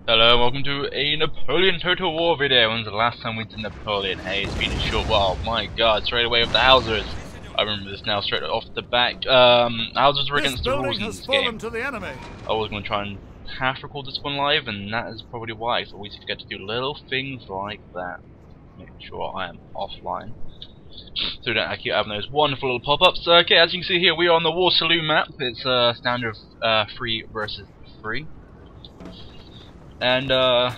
Hello, welcome to a Napoleon Total War video. When's the last time we did Napoleon? Hey, it's been a short while. My god, straight away with the Hausers. I remember this now straight off the back. Hausers were against the rules in this game. I was going to try and half record this one live, and that is probably why. I always forget to do little things like that. Making sure I am offline. So we don't keep having those wonderful little pop-ups. Okay, as you can see here, we are on the Waterloo map. It's standard 3 versus 3. And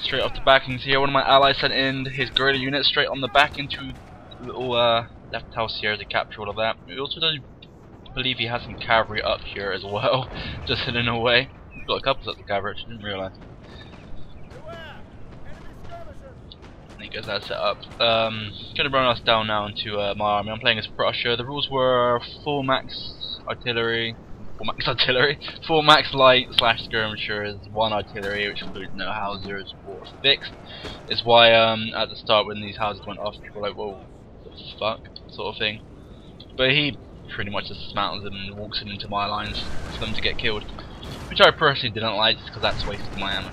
straight off the back, you can see here one of my allies sent in his guerrilla unit straight on the back into the little left house here to capture all of that. We also do believe he has some cavalry up here as well, just hidden away. He's got a couple of the cavalry, I didn't realise. And he gets that set up. Gonna run us down now into my army. I'm playing as Prussia. The rules were full max artillery. 4 max light / skirmishers, 1 artillery, which includes no Hausers or fixed. Is why at the start when these houses went off, people were like, whoa, the fuck, sort of thing. But he pretty much just dismantles them and walks them into my lines for them to get killed, which I personally didn't like, just because that's wasted my ammo.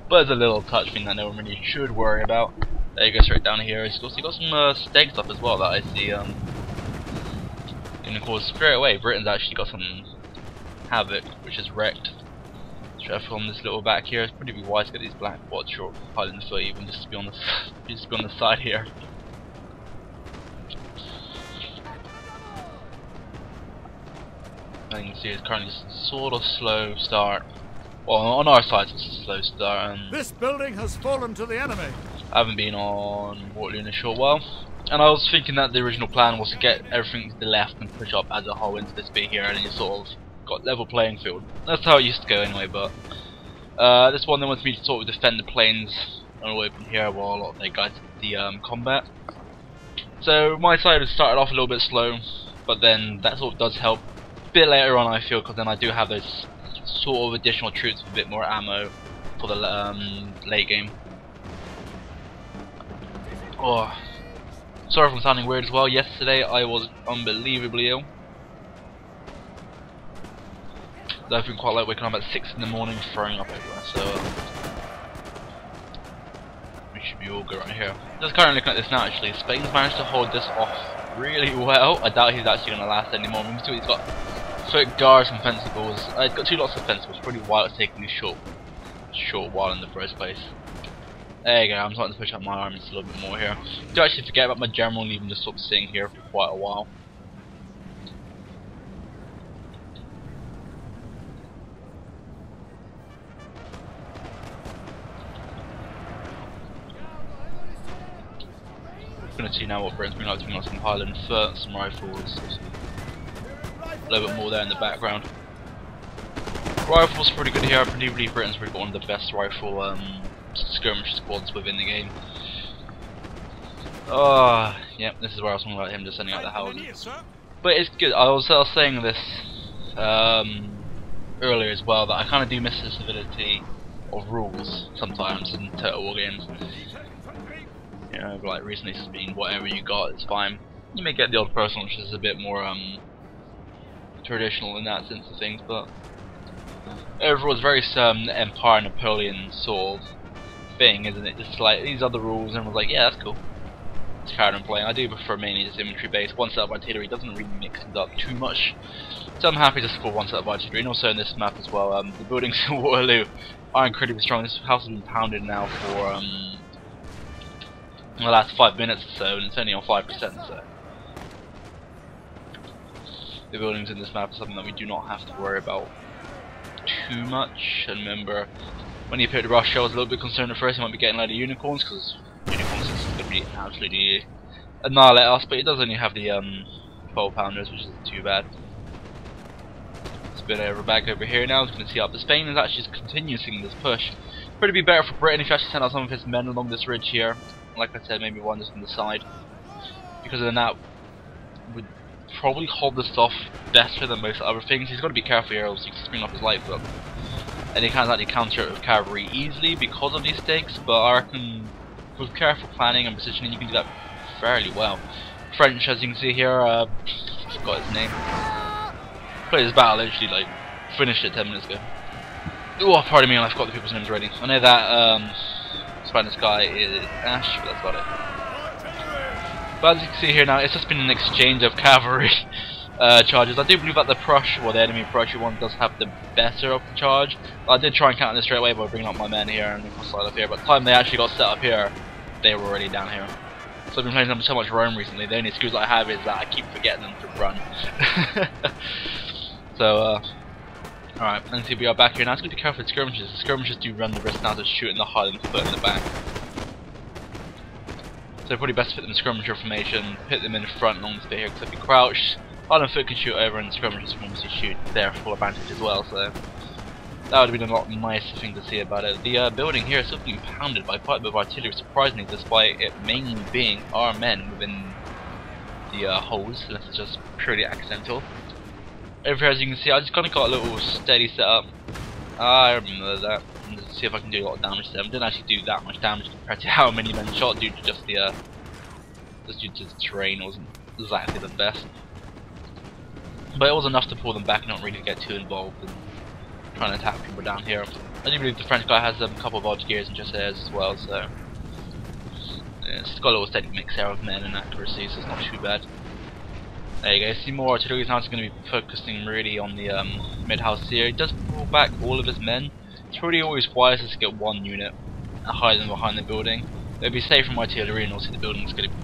But it's a little touch thing that no one really should worry about. There you go, straight down here. He's got some stakes up as well that I see. And of course, straight away, Britain's actually got some havoc, which is wrecked. Should I film this little back here? It's pretty wise to get these black quads short, hiding the foot, even just to be on the side here. As you can see, it's currently just sort of slow start. Well, on our side, it's a slow start. This building has fallen to the enemy. I haven't been on Waterloo in a short while. And I was thinking that the original plan was to get everything to the left and push up as a whole into this bit here, and then you sort of got level playing field. That's how it used to go anyway, but this one they wanted me to sort of defend the plains all the way from here while a lot of their guys did the combat. So my side has started off a little bit slow, but then that sort of does help a bit later on, I feel, because then I do have those sort of additional troops with a bit more ammo for the late game. Oh. Sorry if I'm sounding weird as well. Yesterday I was unbelievably ill. I've been quite late, waking up at 6 in the morning, throwing up everywhere. So we should be all good right here. Just currently looking at this now. Actually, Spain's managed to hold this off really well. I doubt he's actually going to last anymore. We can see he's got foot guards and fencibles. He's got 2 lots of fencibles. Probably why it's taking a short while in the first place. There you go, I'm starting to push up my armies a little bit more here. I do actually forget about my general and even just sort of sitting here for quite a while. I'm going to see now what Britain's been like. Some Highland foot, some rifles, a little bit more there in the background. Rifles pretty good here. I believe Britain's probably got one of the best rifle skirmish squads within the game. Oh, yeah, this is where I was talking about him just sending out the houses. But it's good. I was saying this earlier as well, that I kind of do miss the civility of rules sometimes in Total War games. You know, like recently it's been whatever you got, it's fine. You may get the odd person which is a bit more traditional in that sense of things, but overall it's very Empire Napoleon sort of thing, isn't it? Just like these are the rules, and everyone's like, yeah, that's cool. It's card playing. I do prefer mainly just infantry based. One set of artillery doesn't really mix it up too much, so I'm happy just for one set of artillery. And also in this map as well, the buildings in Waterloo are incredibly strong. This house has been pounded now for the last 5 minutes or so, and it's only on 5%. So the buildings in this map are something that we do not have to worry about too much. And remember, when he appeared to Russia, I was a little bit concerned at first he might be getting a load of unicorns, because unicorns is going to be absolutely annihilate us, but he does only have the 12 pounders, which isn't too bad. Spin over back over here now, as you can see up the Spain is actually continuing this push. Probably be better for Britain if he actually sent out some of his men along this ridge here. Like I said, maybe one just on the side, because then that would probably hold this off better than most other things. He's got to be careful here, else he can spring up his life up. And he can't actually counter it with cavalry easily because of these stakes, but I reckon with careful planning and positioning you can do that fairly well. French, as you can see here, I forgot his name. Played his battle literally like finished it 10 minutes ago. Oh, pardon me, I've got the people's names ready. I know that Spanish guy is Ash, but that's about it. But as you can see here now, it's just been an exchange of cavalry charges. I do believe that the Prussian, well, the enemy Prussian one does have the better of the charge. I did try and counter this straight away by bringing up my men here and hostile up here, but the time they actually got set up here, they were already down here. So I've been playing so much Rome recently, the only excuse I have is that I keep forgetting them to run. So, alright, and see we are back here now. It's going to be careful with skirmishes. The skirmishes do run the risk now to shoot in the Highland foot in the back. So probably best to put them in skirmisher formation, put them in front along this bit here, because if you crouch, Highland foot can shoot over and skirmishers can obviously shoot their full advantage as well, so that would have been a lot nicer thing to see about it. The building here is still being pounded by quite a bit of artillery, surprisingly, despite it mainly being our men within the holes, unless it's just purely accidental. Over here, as you can see, I just kind of got a little steady setup. I remember that. Let's see if I can do a lot of damage to them. Didn't actually do that much damage compared to how many men shot due to just the terrain wasn't exactly the best. But it was enough to pull them back and not really get too involved in trying to attack people down here. I do believe the French guy has a couple of odd gears and just airs as well, so yeah, it's got a little steady mix there of men and accuracy, so it's not too bad. There you go, see more artillery. Now it's going to be focusing really on the mid-house here. He does pull back all of his men. It's probably always wise to get one unit and hide them behind the building. It'll be safe from artillery, and also the building's going to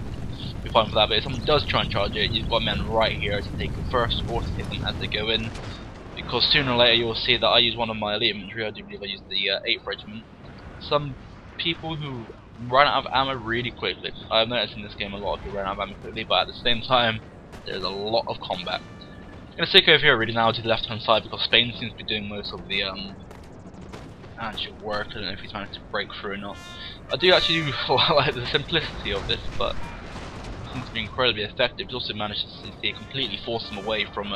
be fine for that. But if someone does try and charge it, you've got men right here to take them first or to hit them as they go in. Because sooner or later you'll see that I use one of my elite infantry. I do believe I use the 8th Regiment. Some people who run out of ammo really quickly. I've noticed in this game a lot of people run out of ammo quickly, but at the same time there's a lot of combat. I'm going to stick over here really now to the left hand side because Spain seems to be doing most of the actual work. I don't know if he's managed to break through or not. I do actually like the simplicity of this, but it seems to be incredibly effective. He's also managed to completely force them away from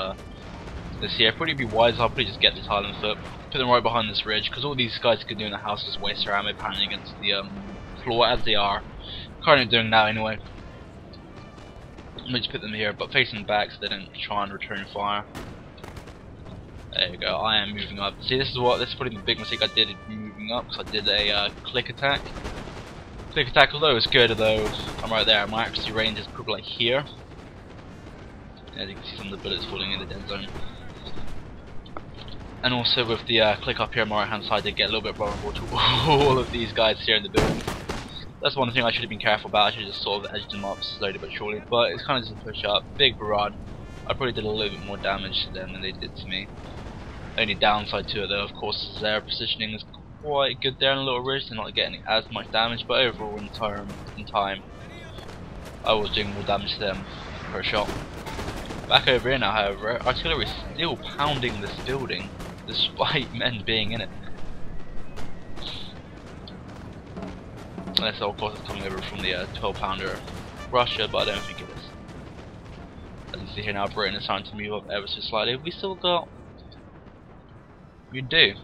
this here. Probably be wise, I'll probably just get this Highland foot, put them right behind this ridge, because all these guys could do in the house is waste their ammo panning against the floor as they are currently doing now anyway. Let me just put them here, but facing back so they don't try and return fire. There you go, I am moving up. See, this is probably the big mistake I did in moving up, because I did a click attack. Click attack, although it's good, although I'm right there, my accuracy range is probably like here. As you can see, some of the bullets falling in the dead zone. And also with the click up here on my right hand side, they get a little bit vulnerable to all of these guys here in the building. That's one thing I should have been careful about. I should have just sort of edged them up slowly but surely. But it's kind of just a push up. Big barrage. I probably did a little bit more damage to them than they did to me. Only downside to it though, of course, is their positioning is quite good there in a little ridge. They're not getting as much damage, but overall in time, I was doing more damage to them per shot. Back over here now, however, artillery is still pounding this building, despite men being in it. Unless of course it's coming over from the 12-pounder Russia, but I don't think it is. As you see here now, Britain is starting to move up ever so slightly. We still got... We do.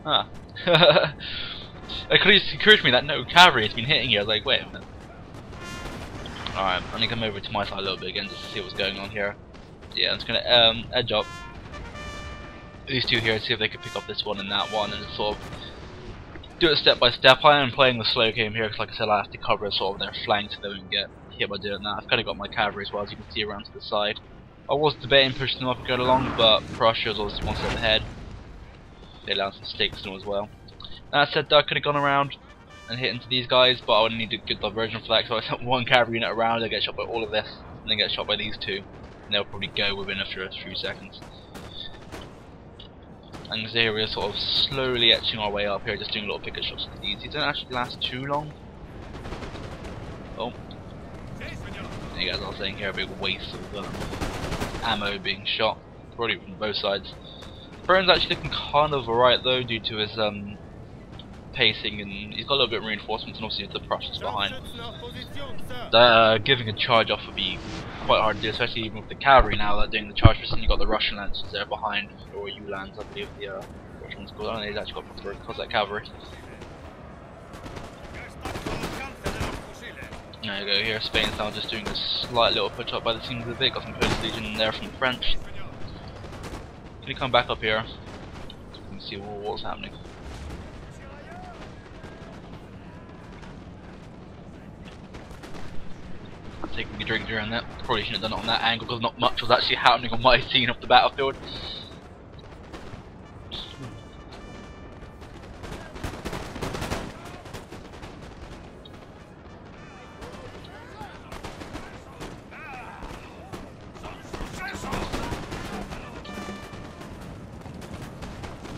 Ah. It occurred to me that no cavalry has been hitting you. I was like, wait a minute. Alright, I'm gonna come over to my side a little bit again just to see what's going on here. Yeah, I'm just gonna edge up these two here and see if they can pick up this one and that one and just sort of do it step by step. I am playing the slow game here because, like I said, I have to cover sort of their flanks so they don't get hit by doing that. I've kind of got my cavalry as well, as you can see around to the side. I was debating pushing them up and going along, but Prussia was obviously one step ahead. They allowed some stakes in as well. That said, I could have gone around and hit into these guys, but I would need a good diversion for that, so I sent one cavalry unit around, they get shot by all of this, and then get shot by these two, and they'll probably go within a few seconds. And so here we're sort of slowly etching our way up here, just doing little picket shots with these. These don't actually last too long. Oh. There you guys are saying here, a big waste of ammo being shot, probably from both sides. Burns actually looking kind of alright though, due to his pacing, and he's got a little bit of reinforcements, and obviously the Prussians behind. Giving a charge off would be quite hard to do, especially even with the cavalry now that doing the charge. Then you've got the Russian lancers there behind, or Uhlans, I believe the Russians called. I don't know, he's actually got preferred because that cavalry. There you go, here Spain's now just doing a slight little push up by the seams of the bit. Got some Polish Legion in there from the French. Can you come back up here? can see what's happening. Taking a drink during that. Probably shouldn't have done it on that angle because not much was actually happening on my scene of the battlefield.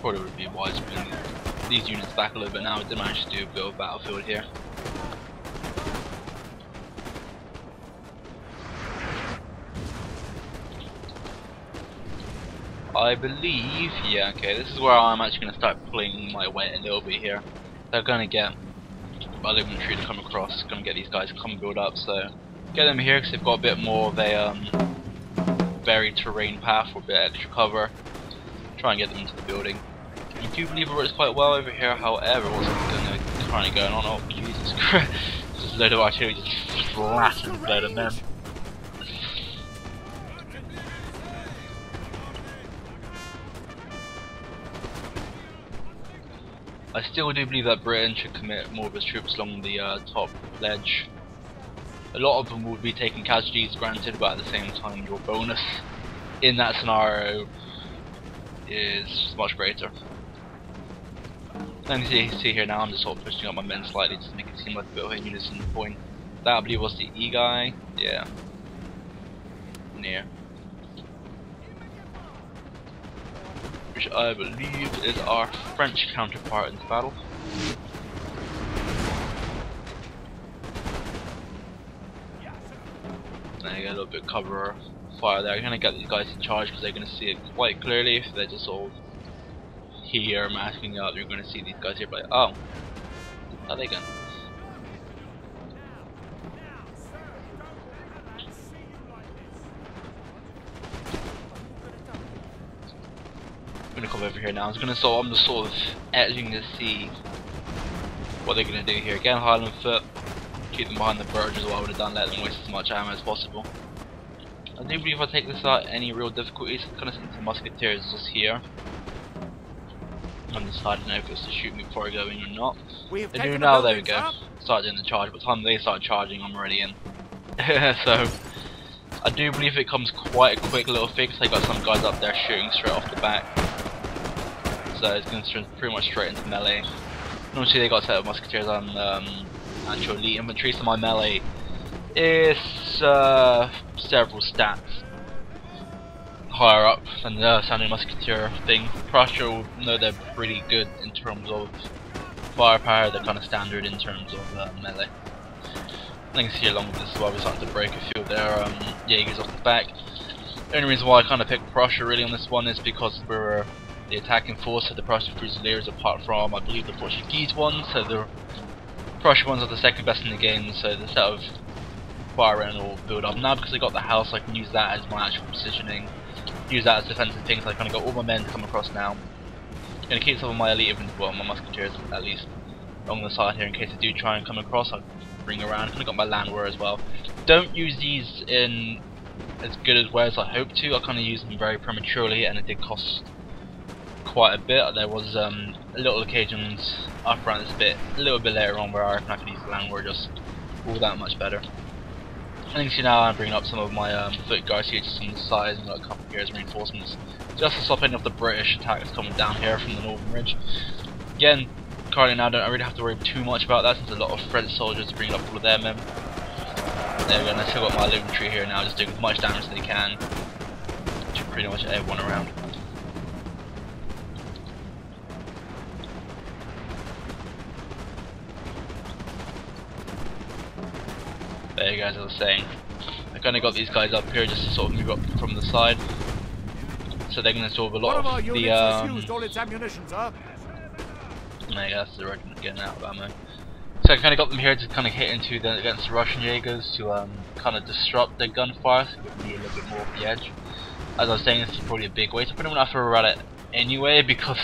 Probably would be wise bringing these units back a little bit now. We did manage to do a bit of battlefield here. I believe, yeah, okay, this is where I'm actually going to start pulling my weight a little bit here. They're going to get my infantry to come across, going to get these guys to come and build up, so get them here because they've got a bit more of a varied terrain path or a bit extra cover. Try and get them into the building. I do believe it works quite well over here, however, what's currently going on? Oh, Jesus Christ, just a load of artillery just flattened a load of men. I still do believe that Britain should commit more of its troops along the top ledge. A lot of them will be taking casualties, granted, but at the same time your bonus in that scenario is much greater. Then you see here now I'm just sort of pushing up my men slightly just to make it seem like a bit of a unison point. That I believe was the E guy, yeah. Near. Which I believe is our French counterpart in the battle. There you go, a little bit of cover fire there. I'm going to get these guys in charge because they're going to see it quite clearly. If they're just sort of here masking up, you're going to see these guys here like, oh, how are they going? I'm gonna come over here now. I'm just sort of edging to see what they're gonna do here. Again, Highland foot, keep them behind the verge as well. I would have done, let them waste as much ammo as possible. I do believe if I take this out any real difficulties, kind of since the musketeers just here. I'm deciding now if it's to shoot me before I go in or not. They do now. There we go. Start doing the charge. By the time they start charging, I'm already in. So I do believe it comes quite a quick little fix. They got some guys up there shooting straight off the back. So it's going to pretty much straight into melee. Obviously they got a set of musketeers on actual elite infantry, so my melee is several stats higher up than the standard musketeer thing. Prussia will know they're pretty good in terms of firepower, they're kind of standard in terms of melee. I think see along with this is why we're starting to break a few of their Jaegers off the back. The only reason why I kind of picked Prussia really on this one is because we're the attacking force of the Prussian Fusiliers apart from, I believe, the Portuguese ones, so the Prussian ones are the second best in the game, so the set of fire end will build up. Now because I got the house, I can use that as my actual positioning, use that as defensive things, so I kind of got all my men to come across now. I'm going to keep some of my elite, well, my musketeers at least, along the side here in case they do try and come across. I'll bring around. Kind of got my land war as well. Don't use these in as good as well as I hope to. I kind of used them very prematurely, and it did cost quite a bit. There was little occasions up around this bit, a little bit later on, where I reckon I could use the land war just all that much better. I think see now I'm bringing up some of my foot guards here just on the sides, and got a couple of gears reinforcements just to stop any of the British attacks coming down here from the northern ridge. Again, currently now I don't really have to worry too much about that since a lot of French soldiers are bringing up all of their men. There we go, and I still got my infantry here now, just doing as much damage as they can to pretty much everyone around. There you guys, as I was saying, I kind of got these guys up here just to sort of move up from the side, so they're going to absorb a lot of the used all its ammunition, sir. There you go, that's the regiment getting out of ammo. So I kind of got them here to kind of hit into against the Russian Jaegers to kind of disrupt their gunfire, so give me a little bit more of the edge. As I was saying, this is probably a big waste. I pretty much have to run it anyway because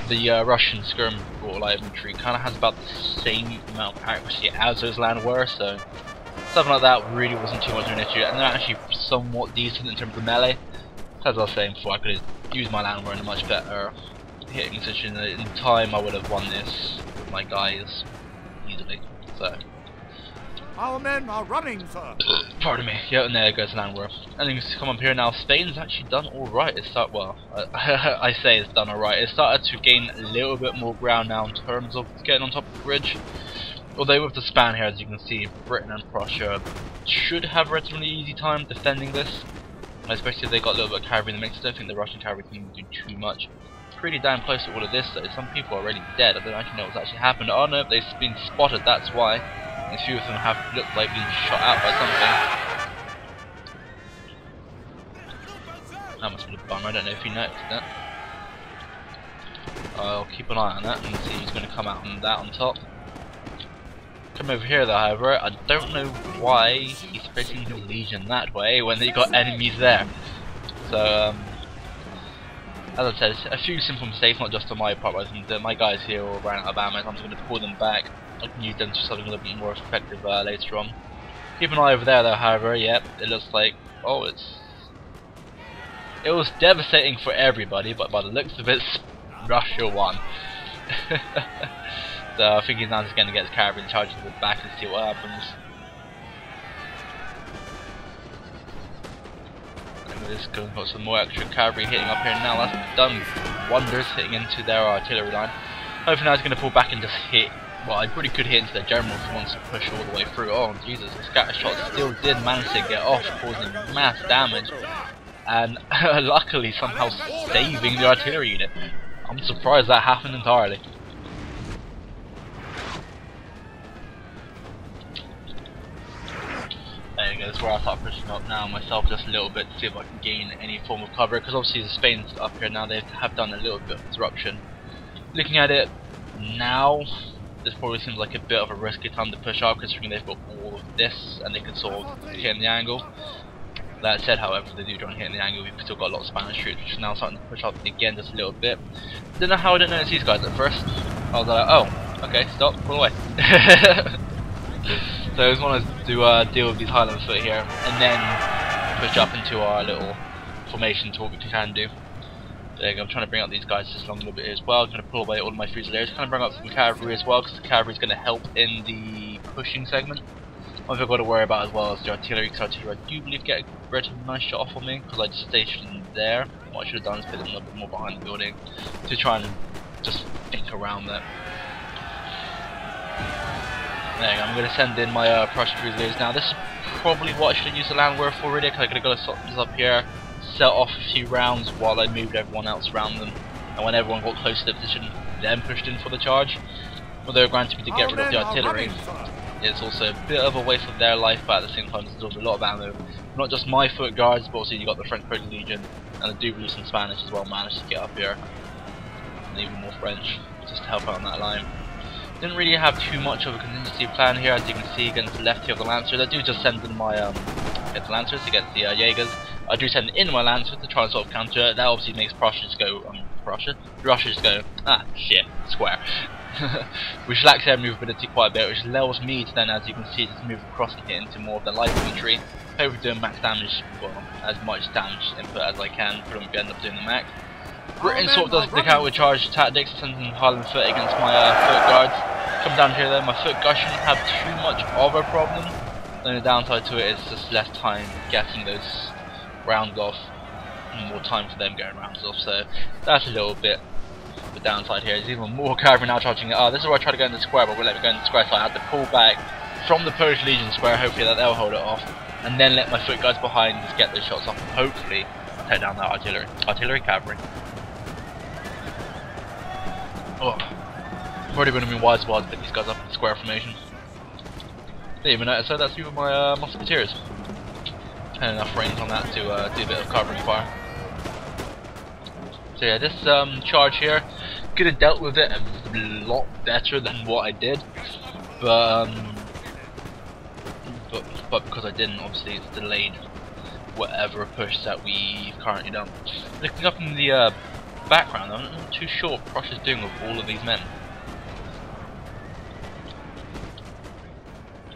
the Russian skirm or light infantry kind of has about the same amount of accuracy as those land were, so something like that really wasn't too much of an issue, and they're actually somewhat decent in terms of melee. As I was saying before, I could have used my land war in a much better hitting position. In time I would have won this with my guys easily. So Our men are running, sir. pardon me. Yeah, and there goes land war. And then come up here now. Spain's actually done alright. I say it's done alright. It started to gain a little bit more ground now in terms of getting on top of the bridge. Although with the span here, as you can see, Britain and Prussia should have a relatively easy time defending this. Especially if they got a little bit of cavalry in the mix. I don't think the Russian cavalry can do too much. Pretty damn close to all of this though. Some people are already dead. I don't actually know what's actually happened. Oh no, they've been spotted, that's why. A few of them have looked like being shot out by something. That must have been a bummer, I don't know if you noticed that. I'll keep an eye on that and see who's going to come out on that on top. Come over here though, however, I don't know why he's facing the Legion that way when they got enemies there. So, as I said, a few simple mistakes, not just on my part, but my guys here all ran out of ammo, so I'm just going to pull them back. I can use them to something a little bit more effective later on. Keep an eye over there though, however, yep, it looks like, oh, it was devastating for everybody, but by the looks of it, Russia won. So I think he's now just going to get his cavalry and charge into the back and see what happens. And we're just going to put some more extra cavalry hitting up here now. That's done wonders hitting into their artillery line. Hopefully now he's going to pull back and just hit. Well, I pretty could hit into their general if he wants to push all the way through. Oh Jesus, the scatter shot still did manage to get off, causing mass damage. And luckily somehow saving the artillery unit. I'm surprised that happened entirely. There you go, that's where I start pushing up now myself just a little bit to see if I can gain any form of cover, because obviously the Spain's up here now, they have done a little bit of disruption. Looking at it now, this probably seems like a bit of a risky time to push up, considering they've got all of this and they can sort of hit in the angle. That said, however, they do try and hit in the angle, we've still got a lot of Spanish troops, which is now starting to push up again just a little bit. Don't know how I didn't notice these guys at first. I was like, oh, okay, stop, pull away. So I just wanted to deal with these Highland foot here, and then push up into our little formation to what we can do. There you go, I'm trying to bring up these guys just along a little bit as well. I'm going to pull away all of my Fusiliers, kind of bring up some cavalry as well, because the cavalry is going to help in the pushing segment. One thing I've got to worry about as well is the artillery, because artillery I do believe get a relatively nice shot off on me, because I just stationed there. What I should have done is put them a little bit more behind the building, to try and just think around that. There you go, I'm going to send in my Prussian Fusiliers now. This is probably what I should have used the land war for really, because I'm going to go this up here, set off a few rounds while I moved everyone else around them, and when everyone got close to the position, then pushed in for the charge. Although granted me to get rid of the artillery, it's also a bit of a waste of their life, but at the same time there's a lot of ammo. Not just my foot guards, but also you got the French Croatian Legion, and the Double and Spanish as well managed to get up here, and even more French, just to help out on that line. Didn't really have too much of a contingency plan here, as you can see against the left here of the Lancers. I do just send in my against the Lancers against the Jaegers. I do send in my Lancers to try and sort of counter it. That obviously makes Russia just go, Russia just go, ah shit, square. Which lacks their movability quite a bit, which allows me to then, as you can see, just move across and get into more of the light infantry. Hopefully doing max damage, well, as much damage input as I can, probably end up doing the max. Britain sort of does the counter charge tactics, sends in Highland foot against my foot guards. Come down here though, my foot guards shouldn't have too much of a problem. The only downside to it is just less time getting those rounds off, and more time for them getting rounds off, so that's a little bit of the downside here. There's even more cavalry now charging it. Oh, this is where I try to go in the square, but won't let me go in the square, so I had to pull back from the Polish Legion square, hopefully that they'll hold it off, and then let my foot guards behind just get those shots off, and hopefully take down that artillery cavalry. Oh, already been in wide spots to put these guys up in square formation. Didn't even notice, so that's even my musketeers. Had enough range on that to do a bit of covering fire. So yeah, this charge here could have dealt with it a lot better than what I did, but because I didn't, obviously it's delayed whatever push that we've currently done. Looking up in the background, I'm not too sure what Prussia's doing with all of these men.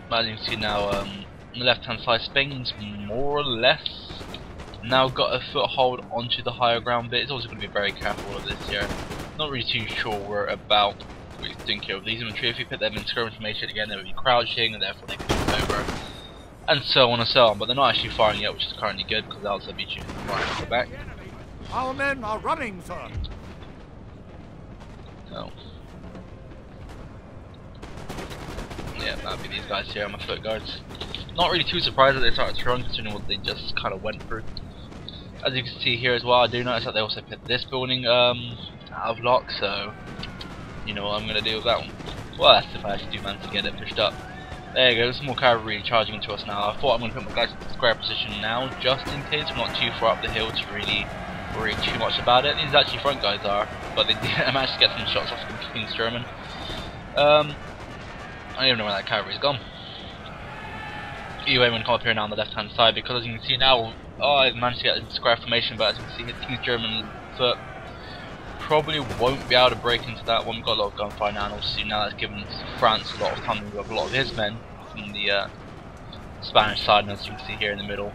But as you can see now, on the left hand side, Spain's more or less Now got a foothold onto the higher ground bit. It's also going to be very careful of this here. Not really too sure we're about what you think here of these infantry. If you put them in skirmish formation again, they would be crouching and therefore they could move over. And so on and so on, but they're not actually firing yet, which is currently good because they'll also be shooting fire at the back. Our men are running, sir. So, yeah, that'd be these guys here on my foot guards. Not really too surprised that they started to run considering what they just kind of went through. As you can see here as well, I do notice that they also put this building out of lock, so you know what I'm going to do with that one. Well, that's if I actually do manage to get it pushed up. There you go, some more cavalry charging into us now. I thought I'm going to put my guys in square position now, just in case we're not too far up the hill to really worry too much about it. These actually front guys are, but they managed to get some shots off the King's German. I don't even know where that cavalry's gone. Anyway, I'm going to come up here now on the left hand side because as you can see now, I managed to get a square formation, but as you can see, the King's German foot probably won't be able to break into that one. We've got a lot of gunfire now, and obviously now that's given France a lot of time to move up a lot of his men from the Spanish side, and as you can see here in the middle,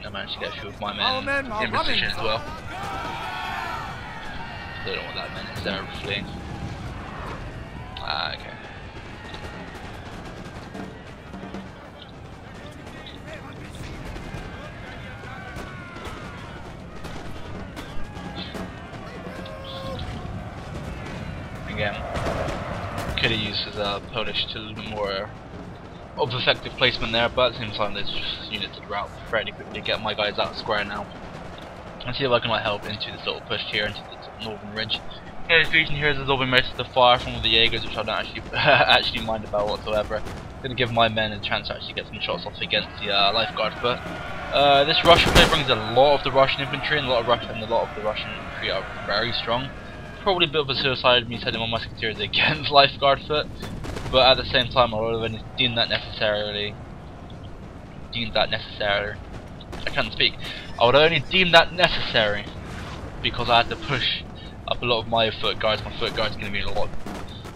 I managed to get a few of my men in position as well. I don't know what that meant, is there fleeing? Ah, okay. Again, could have used as Polish to a little bit more of effective placement there, but at the same time there's just units that are out fairly quickly. Get my guys out square now and see if I can help into this little push here into the northern ridge. Here, this region here is absorbing most of the fire from all the Jaegers, which I don't actually mind about whatsoever. Going to give my men a chance to actually get some shots off against the lifeguard foot. This Russian player brings a lot of the Russian infantry, and a lot of the Russian infantry are very strong. Probably a bit of a suicide of me setting all my musketeers against lifeguard foot, but at the same time I would have deemed that necessary. I can't speak. I would only deem that necessary because I had to push up a lot of my foot guards. My foot guards are going to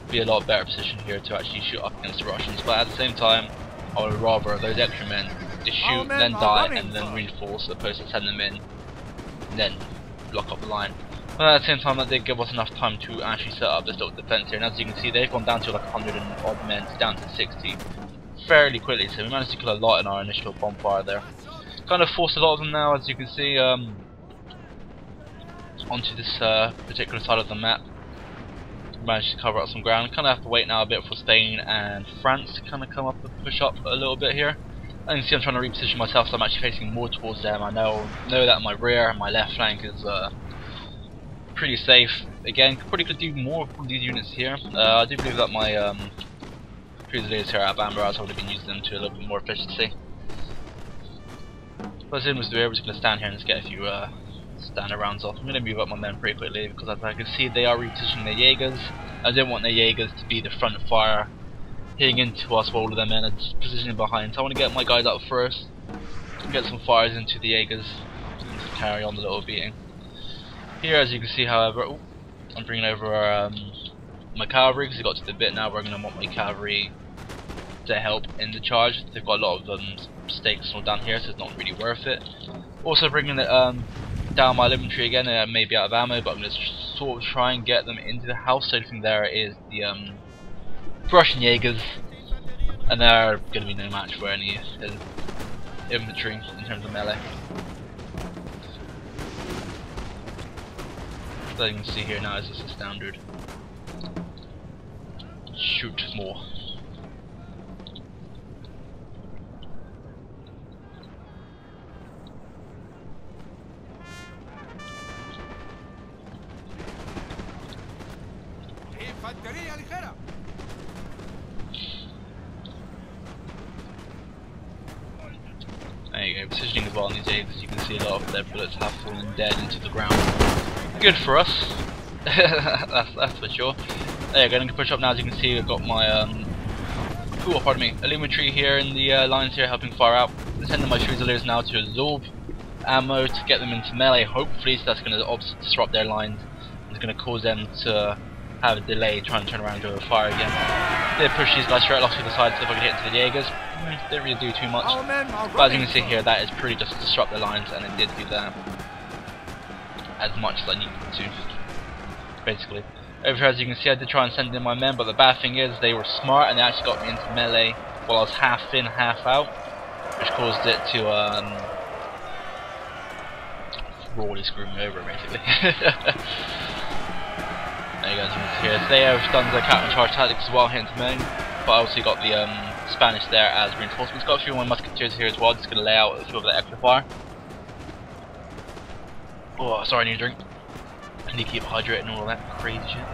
be a lot better position here to actually shoot up against the Russians. But at the same time, I would rather those extra men to shoot, then die, and then reinforce, as opposed to send them in, and then block up the line. But at the same time, that did give us enough time to actually set up this little defense here. And as you can see, they've gone down to like 100 and odd men, down to 60 fairly quickly. So we managed to kill a lot in our initial bonfire there. Kind of forced a lot of them now, as you can see, onto this particular side of the map. Managed to cover up some ground. Kind of have to wait now a bit for Spain and France to kind of come up and push up a little bit here. And you can see I'm trying to reposition myself, so I'm actually facing more towards them. I know that my rear and my left flank is pretty safe. Again, probably could do more from these units here. I do believe that my Fusiliers here at Bamber, I was probably been using them to a little bit more efficiency. But as soon as we're just going to stand here and just get a few stand rounds off. I'm going to move up my men pretty quickly because as I can see they are repositioning their Jaegers. I didn't want their Jaegers to be the front fire hitting into us while all of their men are positioning behind. So I want to get my guys out first, get some fires into the Jaegers and just carry on the little beating. Here, as you can see, however, I'm bringing over my cavalry because it got to the bit now where I'm going to want my cavalry to help in the charge. They've got a lot of stakes all down here, so it's not really worth it. Also bringing it down my infantry again, maybe out of ammo, but I'm going to sort of try and get them into the house. So everything there is the Russian Jaegers, and they're going to be no match for any infantry in terms of melee. So you can see here now is just a standard shoot more. There you go, positioning as well on these Jaegers, you can see a lot of their bullets have fallen dead into the ground. Good for us, that's for sure. There you go, I'm going to push up now. As you can see, I've got my infantry here in the lines here helping fire out. I'm sending my Fusiliers now to absorb ammo to get them into melee, hopefully, so that's going to disrupt their lines. It's going to cause them to have a delay trying to turn around and go fire again. Did push these guys straight off to the side so if I could hit into the Jaegers. Didn't really do too much. Our men are But as you running, can see sir. here, that is pretty just to disrupt the lines, and it did do that as much as I needed to, basically. Over here, as you can see, I did try and send in my men, but the bad thing is they were smart and they actually got me into melee while I was half in, half out, which caused it to really screw me over, basically. There you go, as you can see here. So they have done the counter charge tactics as well, hitting to main, but I also got the Spanish there as reinforcements. Got a few more musketeers here as well, just going to lay out a few of the extra fire. Oh, sorry, I need a drink. I need to keep hydrated and all that crazy shit.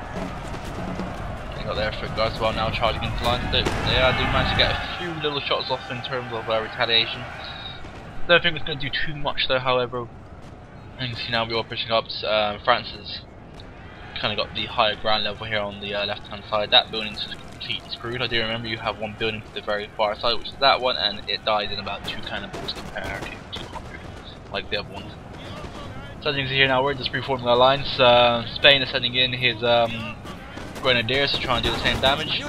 They got their foot guards as well now charging into lines. I do manage to get a few little shots off in terms of retaliation. Don't think it's going to do too much though, however. You can see now we're all pushing up. France has kind of got the higher ground level here on the left hand side. That building's just completely screwed. I do remember you have one building to the very far side, which is that one, and it died in about 2 cannonballs compared to 200, like the other ones. So as you can see here now, we're just reforming our lines. Spain is sending in his grenadiers to try and do the same damage.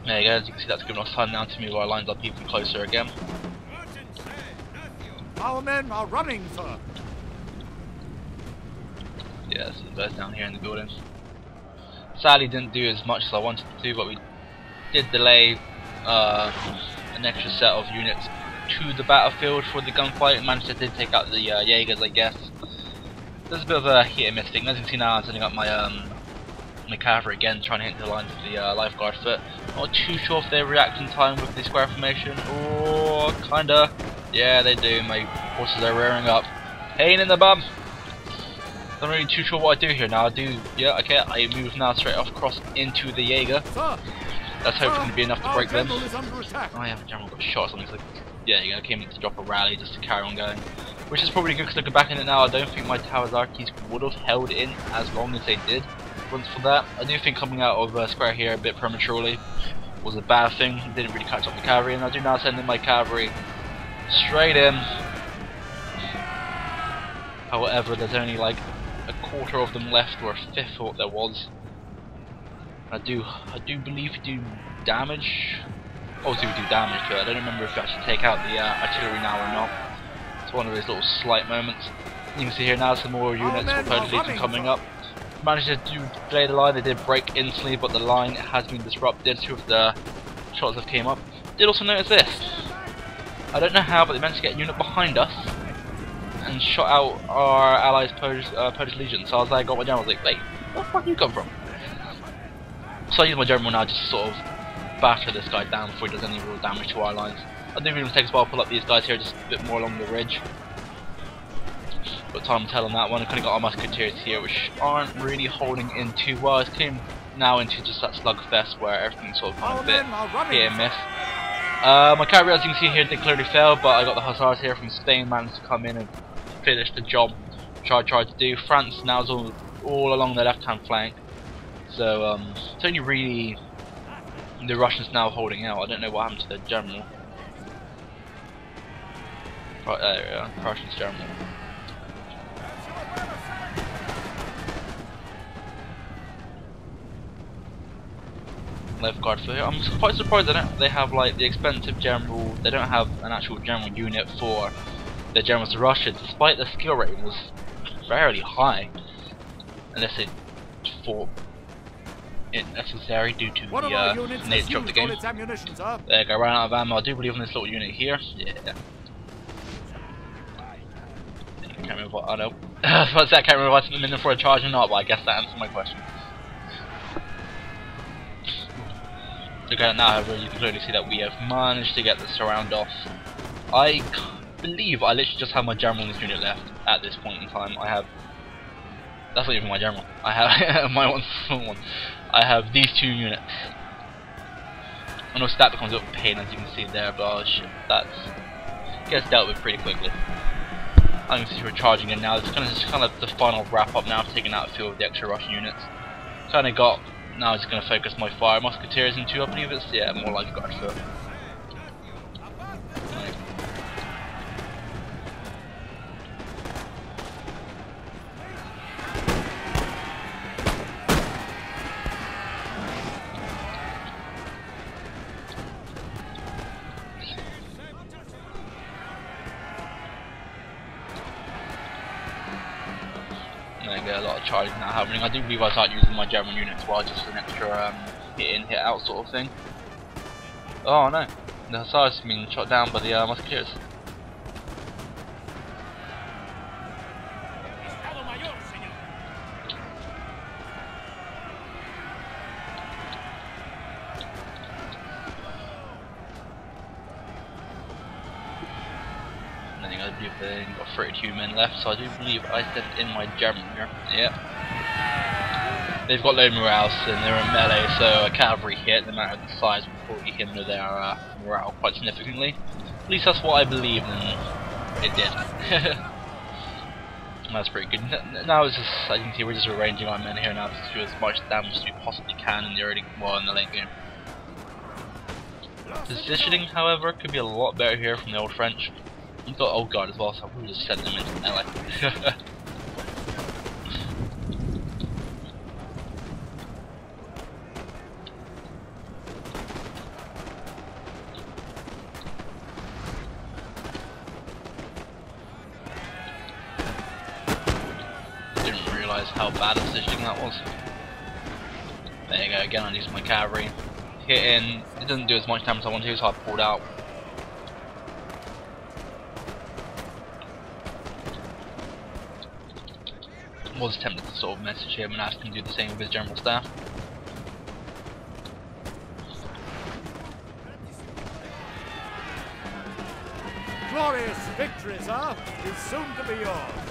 There you go, as you can see that's giving us time now to move our lines up even closer again. Our men are running, sir. Yeah, so guys down here in the building. Sadly didn't do as much as I wanted to do, but we did delay an extra set of units to the battlefield for the gunfight. Manchester did take out the Jaegers, I guess. There's a bit of a hit and miss thing. As you can see now, I'm setting up my my cavalry again, trying to hit the lines of the lifeguard foot. Not too sure if they react in time with the square formation, or kinda. Yeah, they do. My horses are rearing up. Pain in the bum. I'm not really too sure what I do here now. Yeah, okay. I move now straight off across into the Jaeger. Sir, Let's hope it's going to be enough to break them. general is under attack. Oh yeah, the general got shot or something. So yeah, you know, came in to drop a rally just to carry on going, which is probably good because looking back in it now, I don't think my Tawazaki's would have held in as long as they did. Once for that, I do think coming out of square here a bit prematurely was a bad thing. Didn't really catch up the cavalry, and I do now send in my cavalry straight in. However, there's only like a quarter of them left, or a fifth of what there was. I do believe we do damage. Obviously we do damage to it. I don't remember if we actually take out the artillery now or not. It's one of those little slight moments. You can see here now some more units for Polish Legion coming up. Managed to delay the line. They did break instantly, but the line has been disrupted. 2 of the shots that came up. Did also notice this. I don't know how, but they managed to get a unit behind us and shot out our allies' Polish Legion. So I was like, got my general. I was like, wait, where the fuck did you come from? So I use my general now just to sort of batter this guy down before he does any real damage to our lines. I think it will take us a while to pull up these guys here just a bit more along the ridge. But time to tell on that one. I kind of got our musketeers here, which aren't really holding in too well. It's came now into just that slugfest where everything's sort of kind of a bit hit and miss. My cavalry, as you can see here, did clearly fail, but I got the hussars here from Spain managed to come in and finish the job which I tried to do. France now is all along the left-hand flank, so it's only really the Russians now holding out. I don't know what happened to their general. Right there we are, Prussian's general. Left guard for here. I'm quite surprised they have like the expensive general. They don't have an actual general unit for the generals to Russia, despite the skill rating was fairly high. Unless they thought it necessary due to the nature of the game. There you go, ran out of ammo. I do believe in this little unit here. Yeah. I can't remember what I know. I can't remember if I sent them in for a charge or not, but I guess that answers my question. Look at it now, however, you can clearly see that we have managed to get the surround off. I believe I literally just have my general in this unit left at this point in time. I have... That's not even my general. I have my one. I have these 2 units. And also that becomes a pain, as you can see there, but oh shit, that gets dealt with pretty quickly. I can see we're charging in now. It's kind of the final wrap up now, taking out a few of the extra Russian units. Kind of got... Now I'm just going to focus my fire musketeers into, I believe it's, yeah, more like guard foot. I get a lot of charging now happening. I do believe I start using my German unit as well, just for an extra hit in, hit out sort of thing. Oh no, the Hussars being shot down by the Musketeers. I believe they've got 32 men left, so I do believe I sent in my German here. Yep. They've got low morale and they're in melee, so a cavalry hit, no matter the size, will probably hinder their morale quite significantly. At least that's what I believe, and it did. That's pretty good. Now it's just, as you can see, we're just arranging our men here now to do as much damage as we possibly can in the early, well, in the late game. Positioning, however, could be a lot better here from the old French. You've got old guard as well, so I probably just send them into melee. Didn't realise how bad a positioning that was. There you go, again I used my cavalry. Hit in, it doesn't do as much damage as I wanted to, so I pulled out. Was tempted to sort of message him and ask him to do the same with his general staff. Glorious victory, sir, is soon to be yours.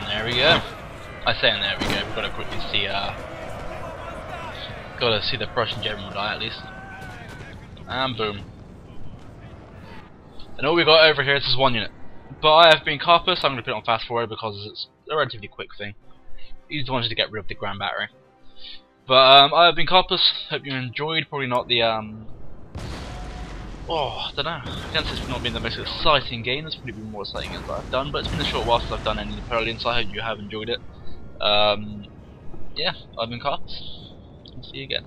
There we go. I say, and there we go. We've got to quickly see. Got to see the Prussian general die at least. And boom. And all we got over here is this one unit. But I have been Carpus. I'm going to put it on fast forward because it's a relatively quick thing. You just wanted to get rid of the Grand Battery. But I have been Carpus. Hope you enjoyed. Probably not the oh, I don't know. I guess it's not been the most exciting game. There's probably been more exciting games that I've done, but it's been a short while since I've done any Napoleon, so I hope you have enjoyed it. Yeah, I've been Carpus. I'll see you again.